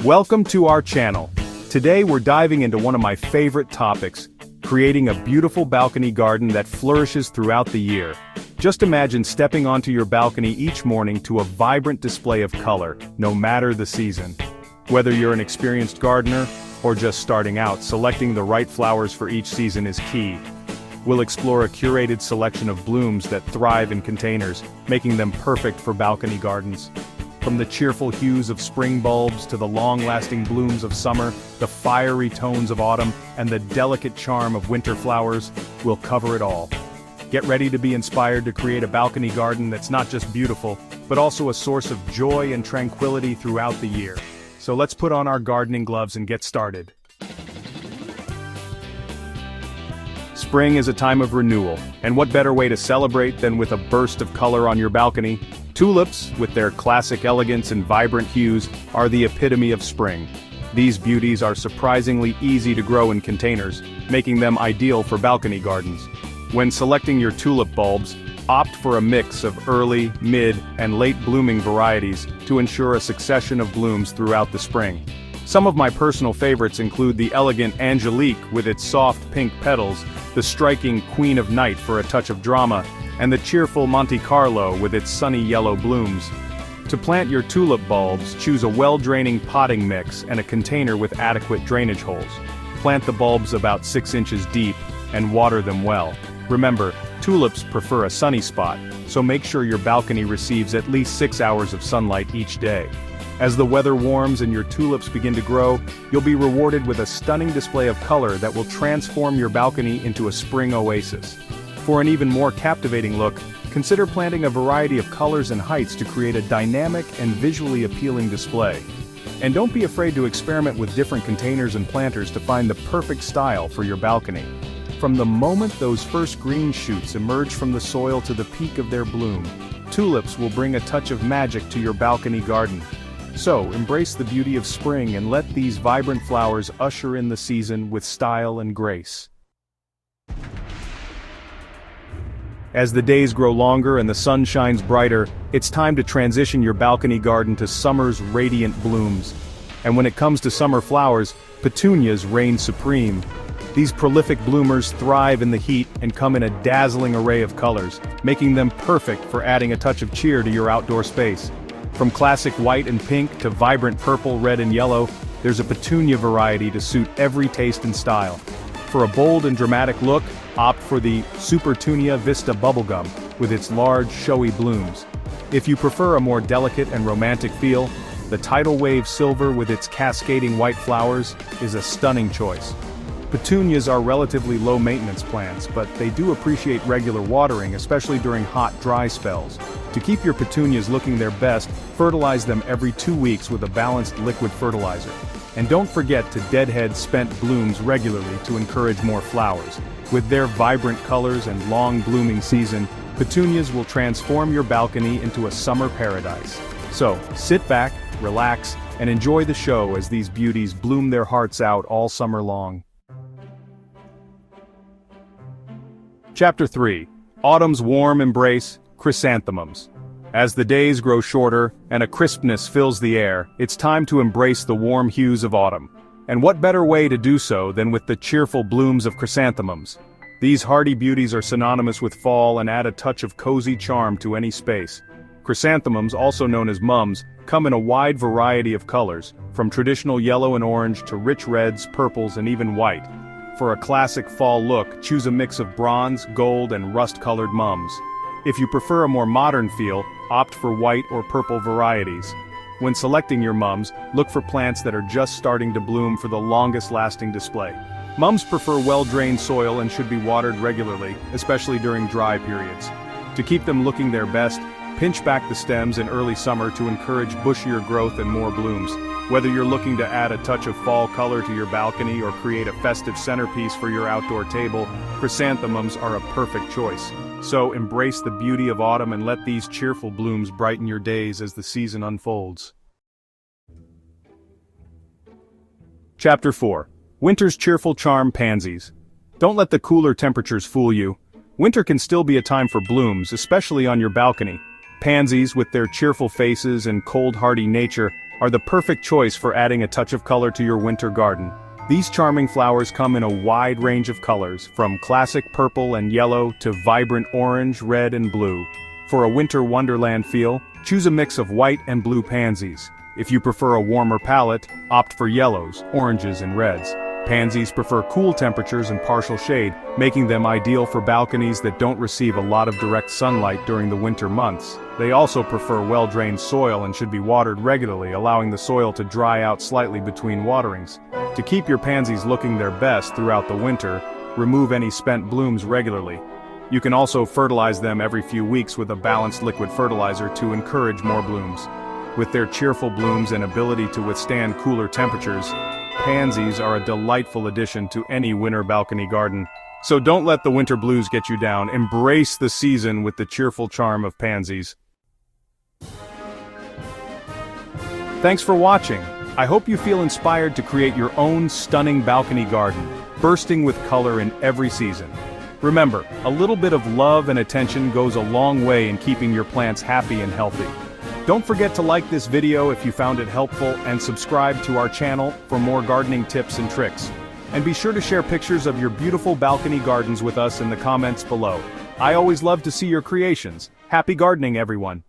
Welcome to our channel. Today we're diving into one of my favorite topics, creating a beautiful balcony garden that flourishes throughout the year. Just imagine stepping onto your balcony each morning to a vibrant display of color, no matter the season. Whether you're an experienced gardener or just starting out, selecting the right flowers for each season is key. We'll explore a curated selection of blooms that thrive in containers, making them perfect for balcony gardens. From the cheerful hues of spring bulbs to the long-lasting blooms of summer, the fiery tones of autumn, and the delicate charm of winter flowers, we'll cover it all. Get ready to be inspired to create a balcony garden that's not just beautiful, but also a source of joy and tranquility throughout the year. So let's put on our gardening gloves and get started. Spring is a time of renewal, and what better way to celebrate than with a burst of color on your balcony? Tulips, with their classic elegance and vibrant hues, are the epitome of spring. These beauties are surprisingly easy to grow in containers, making them ideal for balcony gardens. When selecting your tulip bulbs, opt for a mix of early, mid, and late blooming varieties to ensure a succession of blooms throughout the spring. Some of my personal favorites include the elegant Angelique with its soft pink petals, the striking Queen of Night for a touch of drama, and the cheerful Monte Carlo with its sunny yellow blooms. To plant your tulip bulbs, choose a well-draining potting mix and a container with adequate drainage holes. Plant the bulbs about 6 inches deep and water them well. Remember, tulips prefer a sunny spot, so make sure your balcony receives at least 6 hours of sunlight each day. As the weather warms and your tulips begin to grow, you'll be rewarded with a stunning display of color that will transform your balcony into a spring oasis. For an even more captivating look, consider planting a variety of colors and heights to create a dynamic and visually appealing display. And don't be afraid to experiment with different containers and planters to find the perfect style for your balcony. From the moment those first green shoots emerge from the soil to the peak of their bloom, tulips will bring a touch of magic to your balcony garden. So, embrace the beauty of spring and let these vibrant flowers usher in the season with style and grace. As the days grow longer and the sun shines brighter, it's time to transition your balcony garden to summer's radiant blooms. And when it comes to summer flowers, petunias reign supreme. These prolific bloomers thrive in the heat and come in a dazzling array of colors, making them perfect for adding a touch of cheer to your outdoor space. From classic white and pink to vibrant purple, red and yellow, there's a petunia variety to suit every taste and style. For a bold and dramatic look, opt for the Supertunia Vista Bubblegum, with its large, showy blooms. If you prefer a more delicate and romantic feel, the Tidal Wave Silver with its cascading white flowers is a stunning choice. Petunias are relatively low-maintenance plants, but they do appreciate regular watering, especially during hot, dry spells. To keep your petunias looking their best, fertilize them every 2 weeks with a balanced liquid fertilizer. And don't forget to deadhead spent blooms regularly to encourage more flowers. With their vibrant colors and long blooming season, petunias will transform your balcony into a summer paradise. So, sit back, relax, and enjoy the show as these beauties bloom their hearts out all summer long. Chapter 3. Autumn's Warm Embrace, Chrysanthemums. As the days grow shorter and a crispness fills the air, it's time to embrace the warm hues of autumn. And what better way to do so than with the cheerful blooms of chrysanthemums? These hardy beauties are synonymous with fall and add a touch of cozy charm to any space. Chrysanthemums, also known as mums, come in a wide variety of colors, from traditional yellow and orange to rich reds, purples, and even white. For a classic fall look, choose a mix of bronze, gold, and rust-colored mums. If you prefer a more modern feel, opt for white or purple varieties. When selecting your mums, look for plants that are just starting to bloom for the longest-lasting display. Mums prefer well-drained soil and should be watered regularly, especially during dry periods. To keep them looking their best, pinch back the stems in early summer to encourage bushier growth and more blooms. Whether you're looking to add a touch of fall color to your balcony or create a festive centerpiece for your outdoor table, chrysanthemums are a perfect choice. So embrace the beauty of autumn and let these cheerful blooms brighten your days as the season unfolds. Chapter 4. Winter's Cheerful Charm, Pansies. Don't let the cooler temperatures fool you. Winter can still be a time for blooms, especially on your balcony. Pansies, with their cheerful faces and cold, hardy nature, are the perfect choice for adding a touch of color to your winter garden. These charming flowers come in a wide range of colors, from classic purple and yellow to vibrant orange, red and blue. For a winter wonderland feel, choose a mix of white and blue pansies. If you prefer a warmer palette, opt for yellows, oranges and reds. Pansies prefer cool temperatures and partial shade, making them ideal for balconies that don't receive a lot of direct sunlight during the winter months. They also prefer well-drained soil and should be watered regularly, allowing the soil to dry out slightly between waterings. To keep your pansies looking their best throughout the winter, remove any spent blooms regularly. You can also fertilize them every few weeks with a balanced liquid fertilizer to encourage more blooms. With their cheerful blooms and ability to withstand cooler temperatures, pansies are a delightful addition to any winter balcony garden. So don't let the winter blues get you down. Embrace the season with the cheerful charm of pansies. Thanks for watching. I hope you feel inspired to create your own stunning balcony garden, bursting with color in every season. Remember, a little bit of love and attention goes a long way in keeping your plants happy and healthy. Don't forget to like this video if you found it helpful and subscribe to our channel for more gardening tips and tricks. And be sure to share pictures of your beautiful balcony gardens with us in the comments below. I always love to see your creations. Happy gardening, everyone!